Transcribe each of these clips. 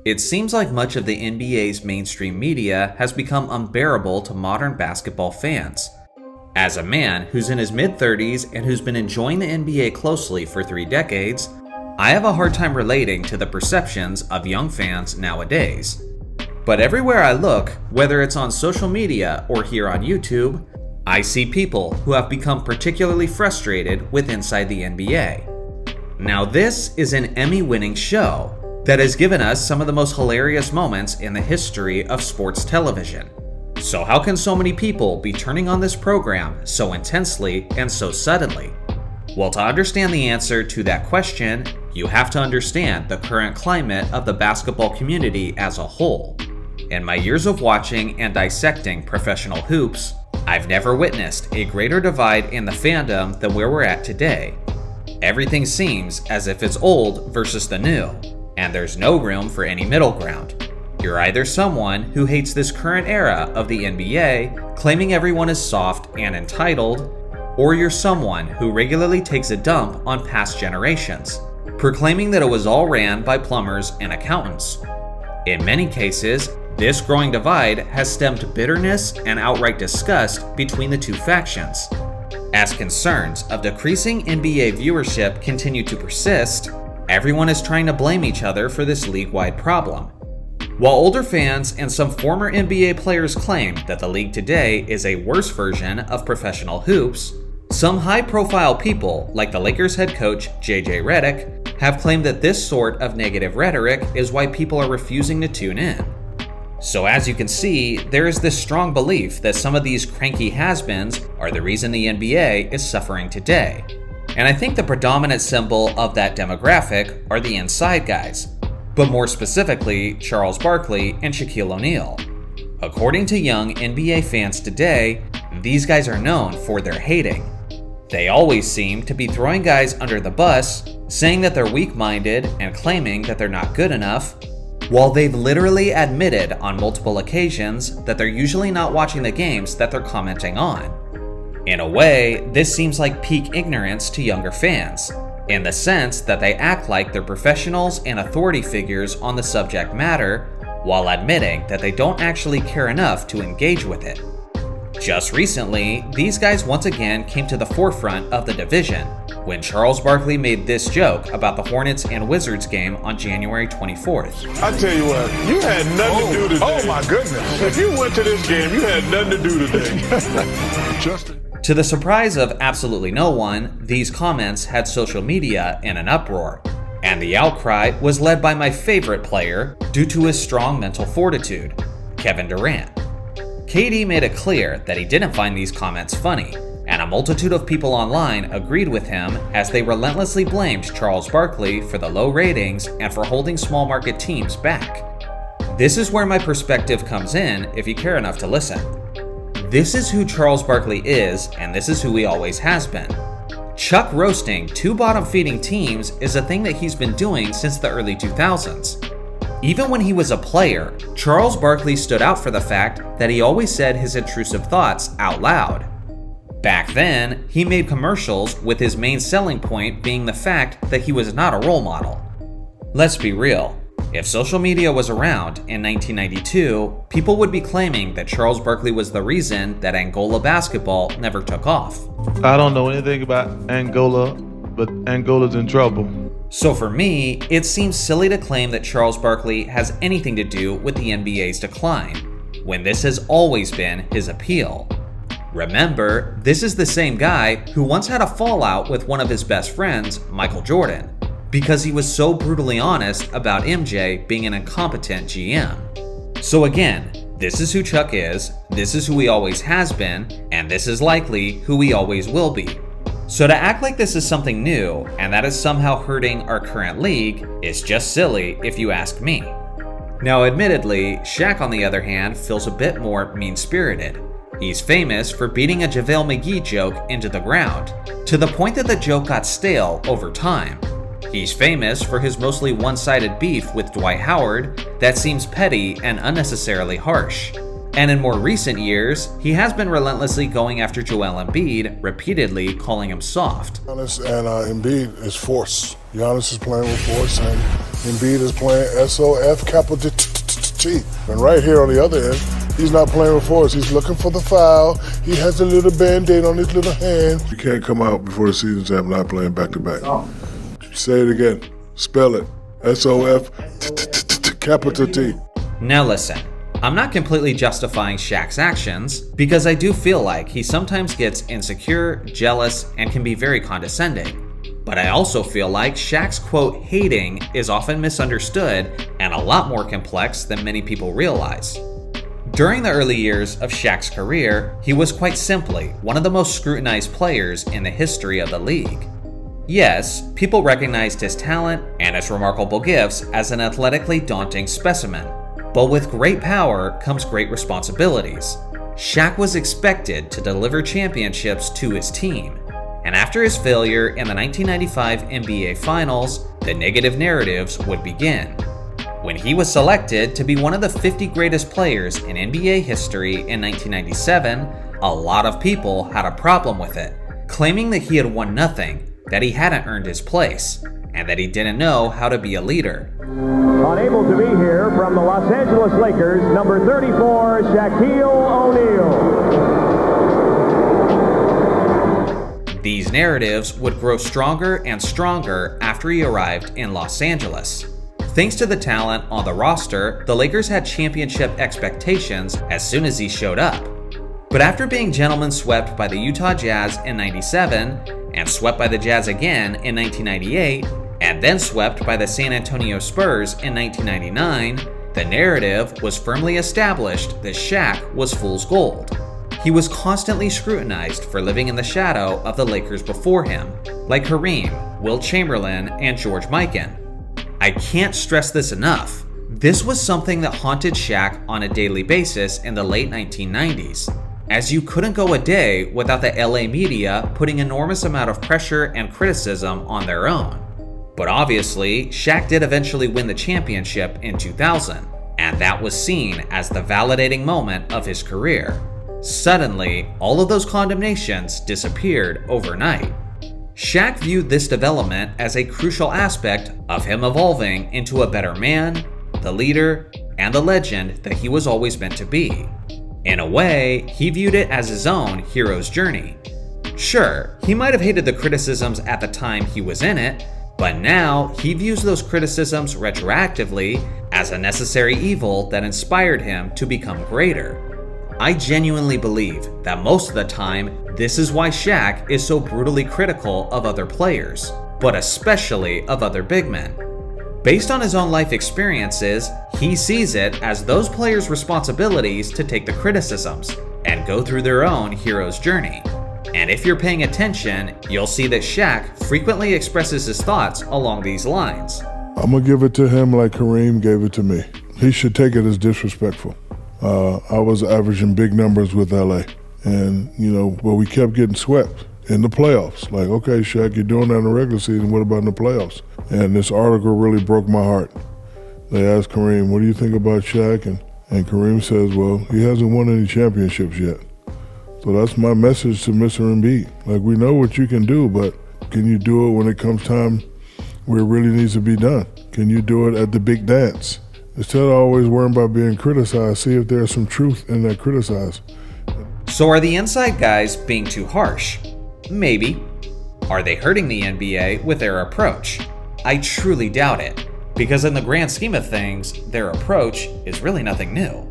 It seems like much of the NBA's mainstream media has become unbearable to modern basketball fans. As a man who's in his mid-30s and who's been enjoying the NBA closely for 3 decades, I have a hard time relating to the perceptions of young fans nowadays. But everywhere I look, whether it's on social media or here on YouTube, I see people who have become particularly frustrated with Inside the NBA. Now this is an Emmy-winning show that has given us some of the most hilarious moments in the history of sports television. So how can so many people be turning on this program so intensely and so suddenly? Well, to understand the answer to that question, you have to understand the current climate of the basketball community as a whole. In my years of watching and dissecting professional hoops, I've never witnessed a greater divide in the fandom than where we're at today. Everything seems as if it's old versus the new, and there's no room for any middle ground. You're either someone who hates this current era of the NBA, claiming everyone is soft and entitled, or you're someone who regularly takes a dump on past generations, proclaiming that it was all ran by plumbers and accountants. In many cases, this growing divide has stemmed bitterness and outright disgust between the two factions. As concerns of decreasing NBA viewership continue to persist, everyone is trying to blame each other for this league-wide problem. While older fans and some former NBA players claim that the league today is a worse version of professional hoops, some high-profile people, like the Lakers head coach JJ Redick, have claimed that this sort of negative rhetoric is why people are refusing to tune in. So as you can see, there is this strong belief that some of these cranky has-beens are the reason the NBA is suffering today. And I think the predominant symbol of that demographic are the inside guys, but more specifically Charles Barkley and Shaquille O'Neal. According to young NBA fans today, these guys are known for their hating. They always seem to be throwing guys under the bus, saying that they're weak-minded and claiming that they're not good enough, while they've literally admitted on multiple occasions that they're usually not watching the games that they're commenting on. In a way, this seems like peak ignorance to younger fans, in the sense that they act like they're professionals and authority figures on the subject matter, while admitting that they don't actually care enough to engage with it. Just recently, these guys once again came to the forefront of the division when Charles Barkley made this joke about the Hornets and Wizards game on January 24th. I tell you what, you had nothing to do today. Oh my goodness. If you went to this game, you had nothing to do today. To the surprise of absolutely no one, these comments had social media in an uproar, and the outcry was led by my favorite player due to his strong mental fortitude, Kevin Durant. KD made it clear that he didn't find these comments funny, and a multitude of people online agreed with him as they relentlessly blamed Charles Barkley for the low ratings and for holding small market teams back. This is where my perspective comes in if you care enough to listen. This is who Charles Barkley is, and this is who he always has been. Chuck roasting two bottom-feeding teams is a thing that he's been doing since the early 2000s. Even when he was a player, Charles Barkley stood out for the fact that he always said his intrusive thoughts out loud. Back then, he made commercials with his main selling point being the fact that he was not a role model. Let's be real. If social media was around in 1992, people would be claiming that Charles Barkley was the reason that Angola basketball never took off. I don't know anything about Angola, but Angola's in trouble. So for me, it seems silly to claim that Charles Barkley has anything to do with the NBA's decline, when this has always been his appeal. Remember, this is the same guy who once had a fallout with one of his best friends, Michael Jordan, because he was so brutally honest about MJ being an incompetent GM. So again, this is who Chuck is, this is who he always has been, and this is likely who he always will be. So to act like this is something new, and that is somehow hurting our current league, is just silly if you ask me. Now admittedly, Shaq on the other hand feels a bit more mean-spirited. He's famous for beating a JaVale McGee joke into the ground, to the point that the joke got stale over time. He's famous for his mostly one-sided beef with Dwight Howard that seems petty and unnecessarily harsh. And in more recent years, he has been relentlessly going after Joel Embiid, repeatedly calling him soft. Giannis and Embiid is force. Giannis is playing with force, and Embiid is playing SOF capital T. And right here on the other end, he's not playing with force. He's looking for the foul. He has a little Band-Aid on his little hand. You can't come out before the season's up not playing back-to-back. Say it again. Spell it. SOF capital T. Now listen, I'm not completely justifying Shaq's actions, because I do feel like he sometimes gets insecure, jealous, and can be very condescending. But I also feel like Shaq's quote hating is often misunderstood and a lot more complex than many people realize. During the early years of Shaq's career, he was quite simply one of the most scrutinized players in the history of the league. Yes, people recognized his talent and his remarkable gifts as an athletically daunting specimen, but with great power comes great responsibilities. Shaq was expected to deliver championships to his team, and after his failure in the 1995 NBA Finals, the negative narratives would begin. When he was selected to be one of the 50 greatest players in NBA history in 1997, a lot of people had a problem with it, claiming that he had won nothing, that he hadn't earned his place, and that he didn't know how to be a leader. Unable to be here from the Los Angeles Lakers, number 34, Shaquille O'Neal. These narratives would grow stronger and stronger after he arrived in Los Angeles. Thanks to the talent on the roster, the Lakers had championship expectations as soon as he showed up. But after being gentlemen swept by the Utah Jazz in '97, and swept by the Jazz again in 1998, and then swept by the San Antonio Spurs in 1999, the narrative was firmly established that Shaq was fool's gold. He was constantly scrutinized for living in the shadow of the Lakers before him, like Kareem, Wilt Chamberlain, and George Mikan. I can't stress this enough. This was something that haunted Shaq on a daily basis in the late 1990s, as you couldn't go a day without the LA media putting enormous amount of pressure and criticism on their own. But obviously, Shaq did eventually win the championship in 2000, and that was seen as the validating moment of his career. Suddenly, all of those condemnations disappeared overnight. Shaq viewed this development as a crucial aspect of him evolving into a better man, the leader, and the legend that he was always meant to be. In a way, he viewed it as his own hero's journey. Sure, he might have hated the criticisms at the time he was in it, but now he views those criticisms retroactively as a necessary evil that inspired him to become greater. I genuinely believe that most of the time, this is why Shaq is so brutally critical of other players, but especially of other big men. Based on his own life experiences, he sees it as those players' responsibilities to take the criticisms and go through their own hero's journey. And if you're paying attention, you'll see that Shaq frequently expresses his thoughts along these lines. I'm going to give it to him like Kareem gave it to me. He should take it as disrespectful. I was averaging big numbers with LA, and we kept getting swept in the playoffs. Like, okay, Shaq, you're doing that in the regular season, what about in the playoffs? And this article really broke my heart. They asked Kareem, what do you think about Shaq? And Kareem says, well, he hasn't won any championships yet. So that's my message to Mr. Embiid. Like, we know what you can do, but can you do it when it comes time where it really needs to be done? Can you do it at the big dance? Instead of always worrying about being criticized, see if there's some truth in that criticize. So are the inside guys being too harsh? Maybe. Are they hurting the NBA with their approach? I truly doubt it, because in the grand scheme of things, their approach is really nothing new.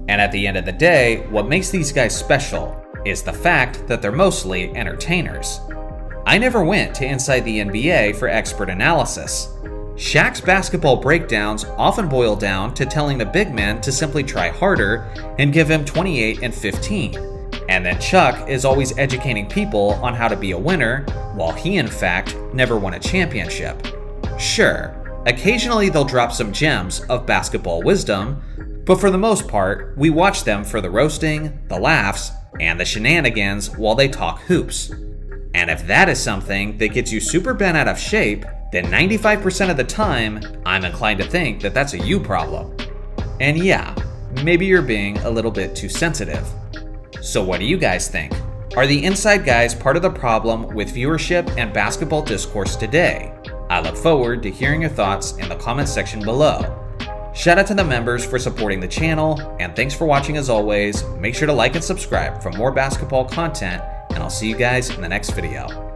And at the end of the day, what makes these guys special is the fact that they're mostly entertainers. I never went to Inside the NBA for expert analysis. Shaq's basketball breakdowns often boil down to telling the big men to simply try harder and give him 28 and 15. And then Chuck is always educating people on how to be a winner, while he in fact never won a championship. Sure, occasionally they'll drop some gems of basketball wisdom, but for the most part, we watch them for the roasting, the laughs, and the shenanigans while they talk hoops. And if that is something that gets you super bent out of shape, then 95% of the time, I'm inclined to think that that's a you problem. And yeah, maybe you're being a little bit too sensitive. So what do you guys think? Are the inside guys part of the problem with viewership and basketball discourse today? I look forward to hearing your thoughts in the comment section below. Shout out to the members for supporting the channel, and thanks for watching as always. Make sure to like and subscribe for more basketball content, and I'll see you guys in the next video.